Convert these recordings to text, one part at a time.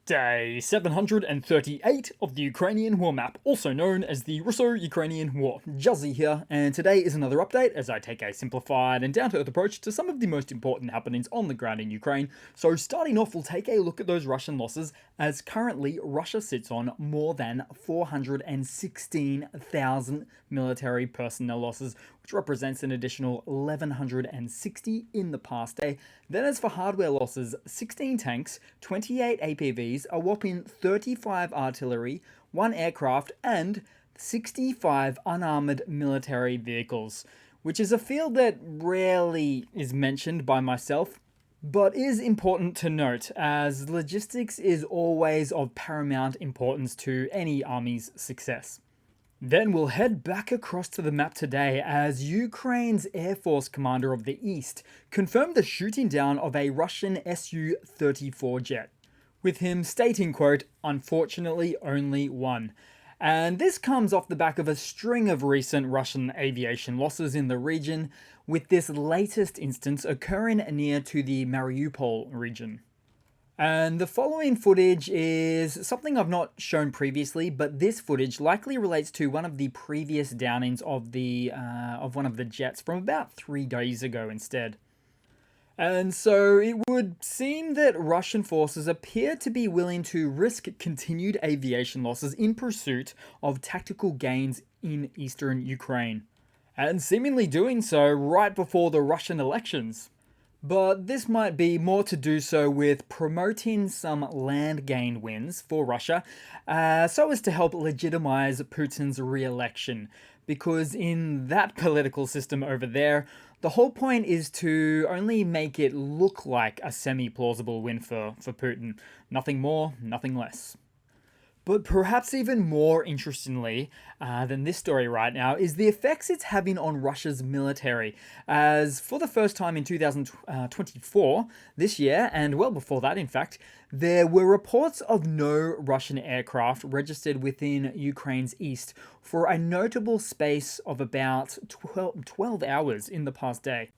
Day 738 of the Ukrainian War Map, also known as the Russo-Ukrainian War. Juzzy here, and today is another update as I take a simplified and down-to-earth approach to some of the most important happenings on the ground in Ukraine. So starting off, we'll take a look at those Russian losses, as currently Russia sits on more than 416,000 military personnel losses, which represents an additional 1,160 in the past day. Then as for hardware losses, 16 tanks, 28 APVs, a whopping 35 artillery, 1 aircraft, and 65 unarmored military vehicles, which is a field that rarely is mentioned by myself, but is important to note, as logistics is always of paramount importance to any army's success. Then we'll head back across to the map today as Ukraine's Air Force Commander of the East confirmed the shooting down of a Russian Su-34 jet, with him stating, quote, "Unfortunately only one." And this comes off the back of a string of recent Russian aviation losses in the region, with this latest instance occurring near to the Mariupol region. And the following footage is something I've not shown previously, but this footage likely relates to one of the previous downings of one of the jets from about 3 days ago instead. And so it would seem that Russian forces appear to be willing to risk continued aviation losses in pursuit of tactical gains in eastern Ukraine, and seemingly doing so right before the Russian elections. But this might be more to do so with promoting some land gain wins for Russia, so as to help legitimize Putin's re-election. Because in that political system over there, the whole point is to only make it look like a semi-plausible win for Putin. Nothing more, nothing less. But perhaps even more interestingly than this story right now is the effects it's having on Russia's military, as for the first time in 2024, this year, and well before that in fact, there were reports of no Russian aircraft registered within Ukraine's east for a notable space of about 12 hours in the past day,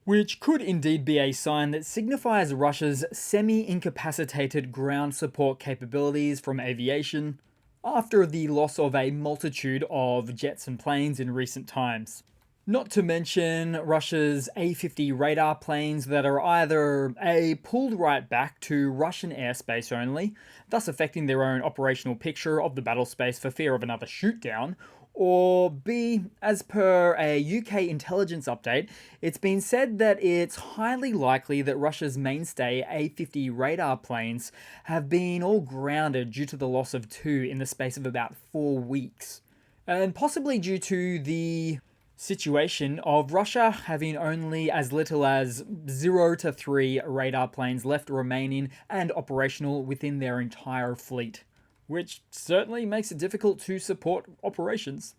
which could indeed be a sign that signifies Russia's semi-incapacitated ground support capabilities from aviation after the loss of a multitude of jets and planes in recent times. Not to mention Russia's A-50 radar planes that are either A, pulled right back to Russian airspace only, thus affecting their own operational picture of the battle space for fear of another shootdown, or B, as per a UK intelligence update, it's been said that it's highly likely that Russia's mainstay A-50 radar planes have been all grounded due to the loss of 2 in the space of about 4 weeks. And possibly due to the situation of Russia having only as little as 0 to 3 radar planes left remaining and operational within their entire fleet, which certainly makes it difficult to support operations.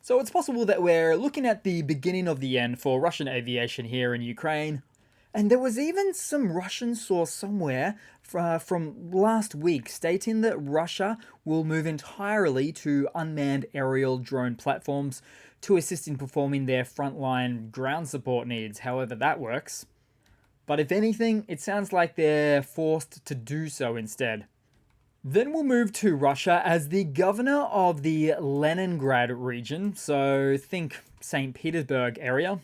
So it's possible that we're looking at the beginning of the end for Russian aviation here in Ukraine. And there was even some Russian source somewhere from last week stating that Russia will move entirely to unmanned aerial drone platforms to assist in performing their frontline ground support needs, however that works. But if anything, it sounds like they're forced to do so instead. Then we'll move to Russia, as the governor of the Leningrad region, so think St. Petersburg area,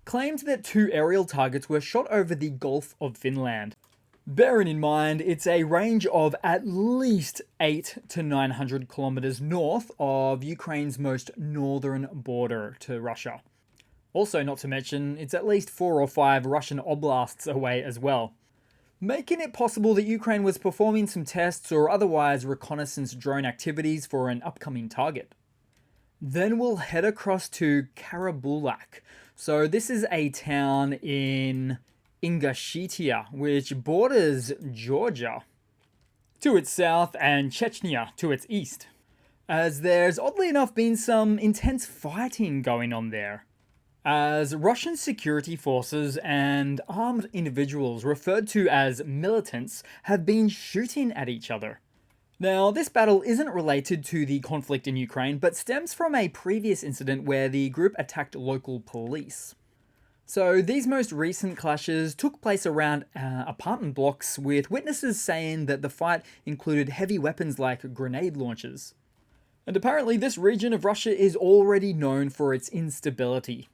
claimed that 2 aerial targets were shot over the Gulf of Finland. Bearing in mind, it's a range of at least 800 to 900 kilometers north of Ukraine's most northern border to Russia. Also, not to mention, it's at least 4 or 5 Russian oblasts away as well, making it possible that Ukraine was performing some tests or otherwise reconnaissance drone activities for an upcoming target. Then we'll head across to Karabulak. So this is a town in Ingushetia, which borders Georgia to its south and Chechnya to its east, as there's oddly enough been some intense fighting going on there, as Russian security forces and armed individuals referred to as militants have been shooting at each other. Now, this battle isn't related to the conflict in Ukraine, but stems from a previous incident where the group attacked local police. So these most recent clashes took place around apartment blocks, with witnesses saying that the fight included heavy weapons like grenade launchers. And apparently this region of Russia is already known for its instability.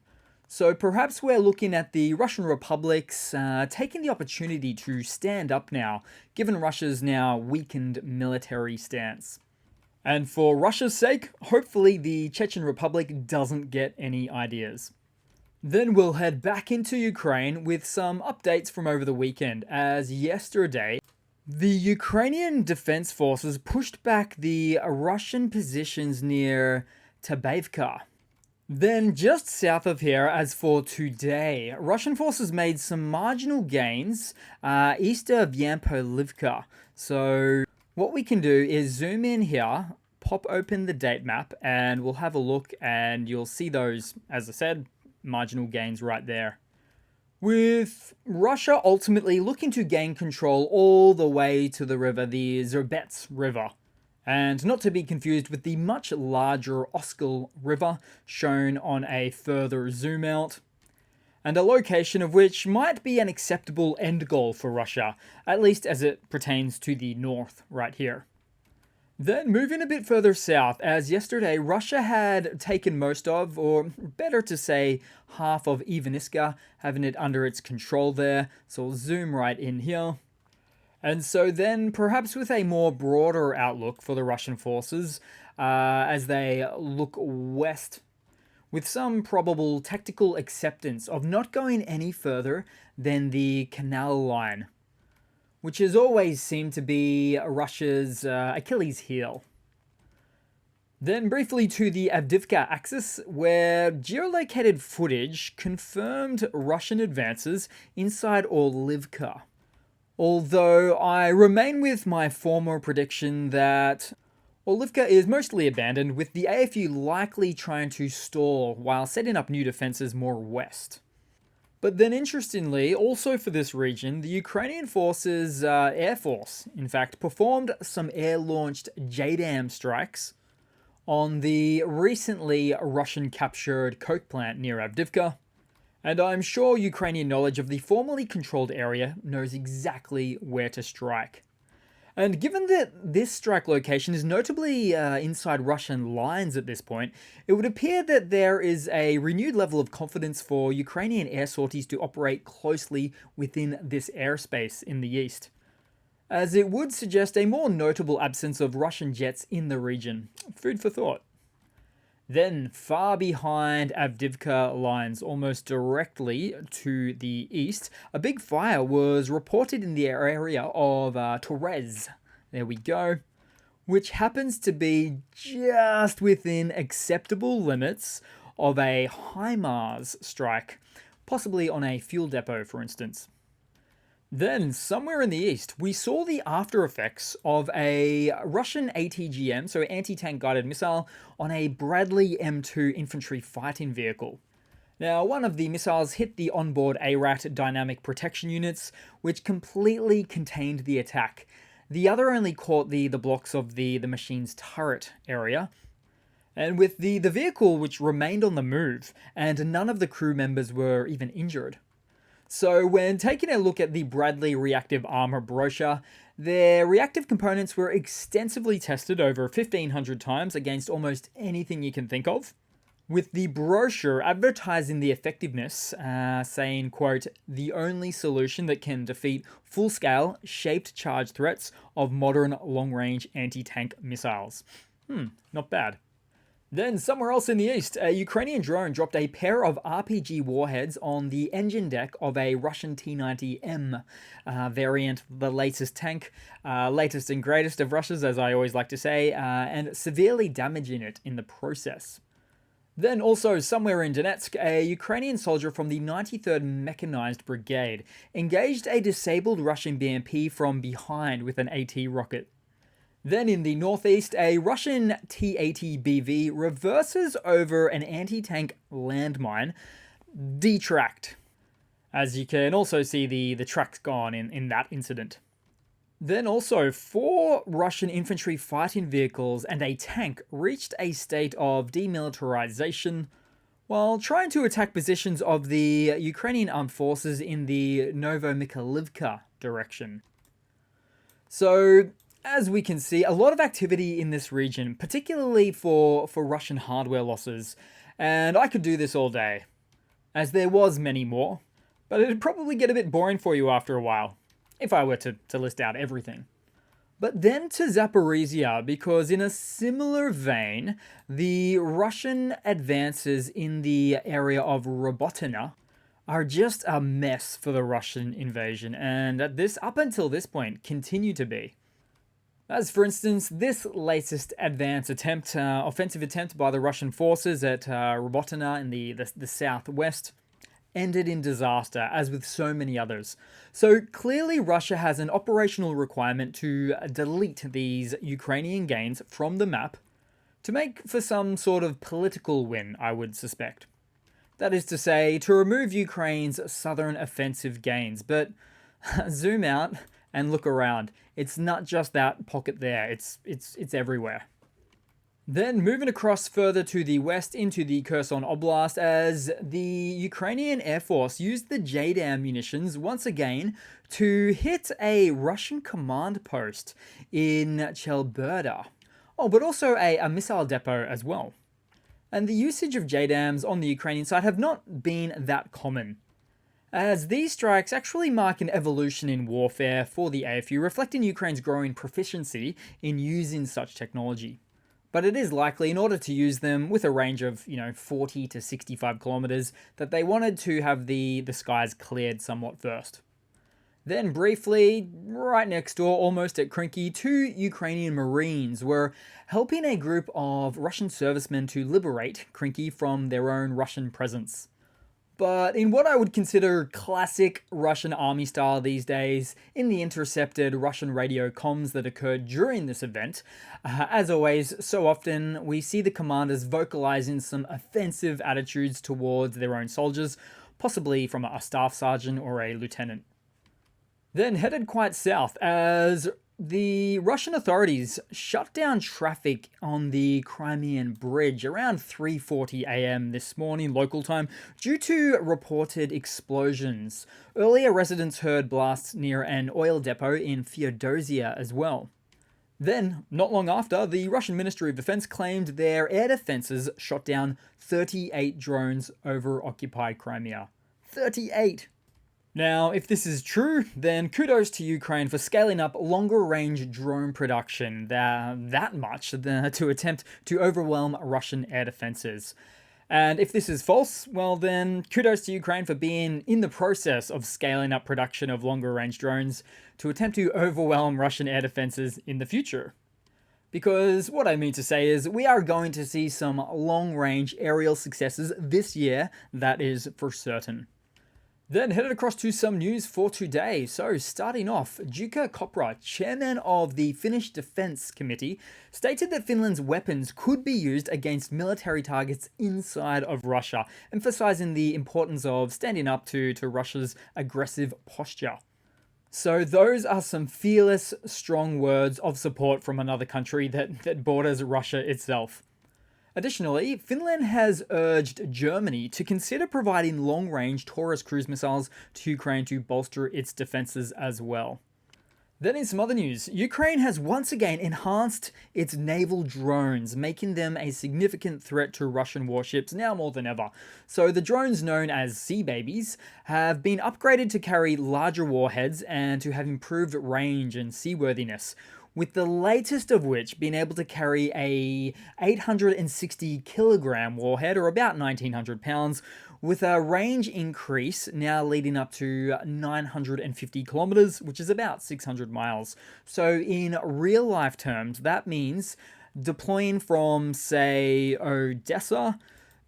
So perhaps we're looking at the Russian republics taking the opportunity to stand up now, given Russia's now weakened military stance. And for Russia's sake, hopefully the Chechen Republic doesn't get any ideas. Then we'll head back into Ukraine with some updates from over the weekend, as yesterday, the Ukrainian Defense Forces pushed back the Russian positions near Avdiivka. Then, just south of here, as for today, Russian forces made some marginal gains east of Avdiivka. So, what we can do is zoom in here, pop open the date map, and we'll have a look, and you'll see those, as I said, marginal gains right there. With Russia ultimately looking to gain control all the way to the river, the Zerbets River, and not to be confused with the much larger Oskil River shown on a further zoom out, and a location of which might be an acceptable end goal for Russia, at least as it pertains to the north right here. Then moving a bit further south, as yesterday Russia had taken most of, or better to say half of Ivaniska, having it under its control there, so we'll zoom right in here. And so then perhaps with a more broader outlook for the Russian forces, as they look west, with some probable tactical acceptance of not going any further than the canal line, which has always seemed to be Russia's Achilles heel. Then briefly to the Avdiivka axis, where geolocated footage confirmed Russian advances inside Orlivka. Although I remain with my former prediction that Orlivka is mostly abandoned, with the AFU likely trying to stall while setting up new defenses more west. But then interestingly, also for this region, the Ukrainian forces, Air Force, in fact, performed some air-launched JDAM strikes on the recently Russian-captured coke plant near Avdiivka. And I'm sure Ukrainian knowledge of the formerly controlled area knows exactly where to strike. And given that this strike location is notably inside Russian lines at this point, it would appear that there is a renewed level of confidence for Ukrainian air sorties to operate closely within this airspace in the east, as it would suggest a more notable absence of Russian jets in the region. Food for thought. Then, far behind Avdiivka lines, almost directly to the east, a big fire was reported in the area of Torres. There we go. Which happens to be just within acceptable limits of a HIMARS strike, possibly on a fuel depot, for instance. Then, somewhere in the east, we saw the after effects of a Russian ATGM, so anti-tank guided missile, on a Bradley M2 infantry fighting vehicle. Now, one of the missiles hit the onboard ARAT dynamic protection units, which completely contained the attack. The other only caught the blocks of the machine's turret area, and with the vehicle which remained on the move, and none of the crew members were even injured. So when taking a look at the Bradley Reactive Armor brochure, their reactive components were extensively tested over 1,500 times against almost anything you can think of, with the brochure advertising the effectiveness, saying, quote, "the only solution that can defeat full-scale, shaped charge threats of modern long-range anti-tank missiles." Not bad. Then, somewhere else in the east, a Ukrainian drone dropped a pair of RPG warheads on the engine deck of a Russian T-90M variant, the latest tank, latest and greatest of Russia's, as I always like to say, and severely damaging it in the process. Then also, somewhere in Donetsk, a Ukrainian soldier from the 93rd Mechanized Brigade engaged a disabled Russian BMP from behind with an AT rocket. Then in the northeast, a Russian T-80BV reverses over an anti-tank landmine, detracked. As you can also see, the track's gone in that incident. Then also, 4 Russian infantry fighting vehicles and a tank reached a state of demilitarization, while trying to attack positions of the Ukrainian armed forces in the Novomykhailivka direction. So, as we can see, a lot of activity in this region, particularly for Russian hardware losses, and I could do this all day, as there was many more, but it'd probably get a bit boring for you after a while, if I were to list out everything. But then to Zaporizhzhia, because in a similar vein, the Russian advances in the area of Robotyne are just a mess for the Russian invasion, and up until this point, continue to be. As for instance, this latest offensive attempt by the Russian forces at Robotyne in the southwest, ended in disaster, as with so many others. So clearly Russia has an operational requirement to delete these Ukrainian gains from the map to make for some sort of political win, I would suspect. That is to say, to remove Ukraine's southern offensive gains. But zoom out and look around. It's not just that pocket there, it's everywhere. Then moving across further to the west into the Kherson Oblast, as the Ukrainian Air Force used the JDAM munitions once again to hit a Russian command post in Chelberda. Oh, but also a missile depot as well. And the usage of JDAMs on the Ukrainian side have not been that common, as these strikes actually mark an evolution in warfare for the AFU, reflecting Ukraine's growing proficiency in using such technology. But it is likely, in order to use them with a range of, 40 to 65 kilometers, that they wanted to have the skies cleared somewhat first. Then briefly, right next door, almost at Krinky, 2 Ukrainian Marines were helping a group of Russian servicemen to liberate Krinky from their own Russian presence. But in what I would consider classic Russian army style these days, in the intercepted Russian radio comms that occurred during this event, as always, so often we see the commanders vocalizing some offensive attitudes towards their own soldiers, possibly from a staff sergeant or a lieutenant. Then headed quite south, as the Russian authorities shut down traffic on the Crimean bridge around 3:40 a.m. this morning local time due to reported explosions. Earlier, residents heard blasts near an oil depot in Feodosia as well. Then, not long after, the Russian Ministry of Defense claimed their air defenses shot down 38 drones over occupied Crimea. 38! Now, if this is true, then kudos to Ukraine for scaling up longer-range drone production that much to attempt to overwhelm Russian air defenses. And if this is false, well then, kudos to Ukraine for being in the process of scaling up production of longer-range drones to attempt to overwhelm Russian air defenses in the future. Because what I mean to say is, we are going to see some long-range aerial successes this year, that is for certain. Then headed across to some news for today. So starting off, Jukka Kopra, chairman of the Finnish Defence Committee, stated that Finland's weapons could be used against military targets inside of Russia, emphasizing the importance of standing up to Russia's aggressive posture. So those are some fearless, strong words of support from another country that borders Russia itself. Additionally, Finland has urged Germany to consider providing long-range Taurus cruise missiles to Ukraine to bolster its defenses as well. Then in some other news, Ukraine has once again enhanced its naval drones, making them a significant threat to Russian warships now more than ever. So the drones known as Sea Babies have been upgraded to carry larger warheads and to have improved range and seaworthiness, with the latest of which being able to carry a 860 kilogram warhead, or about 1900 pounds, with a range increase now leading up to 950 kilometers, which is about 600 miles. So in real life terms, that means deploying from, say, Odessa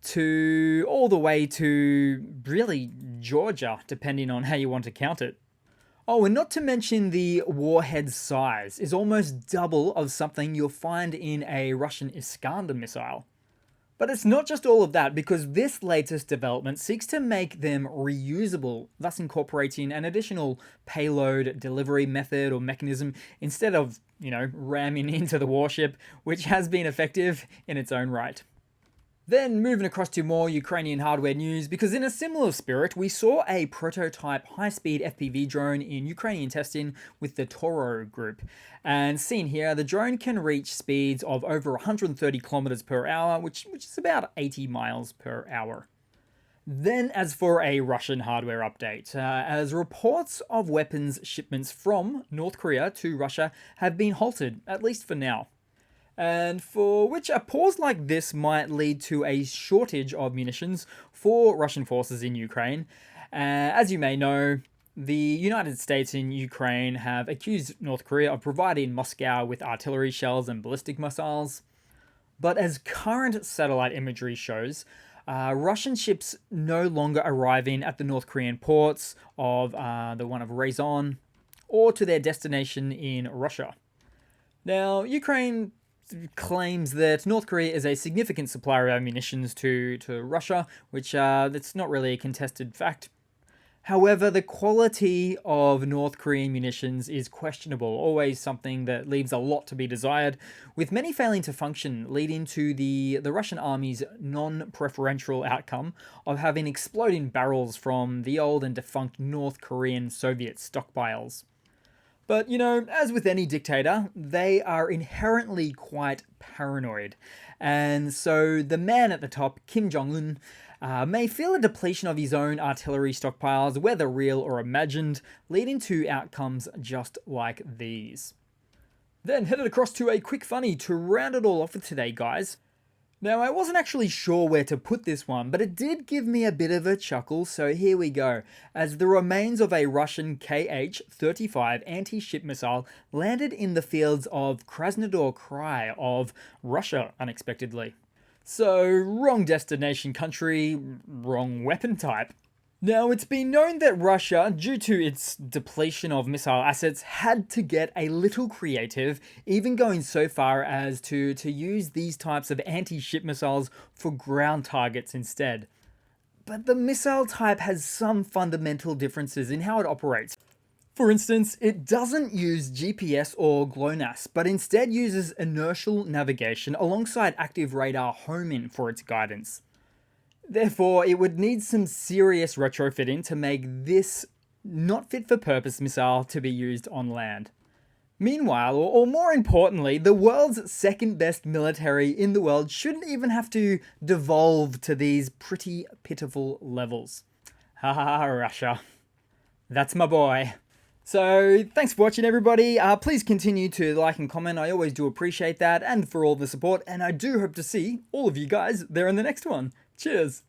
to all the way to really Georgia, depending on how you want to count it. Oh, and not to mention the warhead size is almost double of something you'll find in a Russian Iskander missile. But it's not just all of that, because this latest development seeks to make them reusable, thus incorporating an additional payload delivery method or mechanism instead of, ramming into the warship, which has been effective in its own right. Then moving across to more Ukrainian hardware news, because in a similar spirit, we saw a prototype high-speed FPV drone in Ukrainian testing with the Toro group. And seen here, the drone can reach speeds of over 130 kilometers per hour, which is about 80 miles per hour. Then, as for a Russian hardware update, as reports of weapons shipments from North Korea to Russia have been halted, at least for now. And for which a pause like this might lead to a shortage of munitions for Russian forces in Ukraine. As you may know, the United States and Ukraine have accused North Korea of providing Moscow with artillery shells and ballistic missiles. But as current satellite imagery shows, Russian ships no longer arriving at the North Korean ports of the one of Ryazan or to their destination in Russia. Now, Ukraine claims that North Korea is a significant supplier of munitions to Russia, which that's not really a contested fact. However, the quality of North Korean munitions is questionable, always something that leaves a lot to be desired, with many failing to function, leading to the Russian army's non-preferential outcome of having exploding barrels from the old and defunct North Korean Soviet stockpiles. But, you know, as with any dictator, they are inherently quite paranoid. And so the man at the top, Kim Jong-un, may feel a depletion of his own artillery stockpiles, whether real or imagined, leading to outcomes just like these. Then headed across to a quick funny to round it all off for today, guys. Now, I wasn't actually sure where to put this one, but it did give me a bit of a chuckle, so here we go. As the remains of a Russian Kh-35 anti-ship missile landed in the fields of Krasnodar Krai of Russia unexpectedly. So, wrong destination country, wrong weapon type. Now, it's been known that Russia, due to its depletion of missile assets, had to get a little creative, even going so far as to use these types of anti-ship missiles for ground targets instead. But the missile type has some fundamental differences in how it operates. For instance, it doesn't use GPS or GLONASS, but instead uses inertial navigation alongside active radar homing for its guidance. Therefore, it would need some serious retrofitting to make this not fit for purpose missile to be used on land. Meanwhile, or more importantly, the world's second best military in the world shouldn't even have to devolve to these pretty pitiful levels. Haha, Russia. That's my boy. So, thanks for watching, everybody. Please continue to like and comment. I always do appreciate that, and for all the support. And I do hope to see all of you guys there in the next one. Cheers.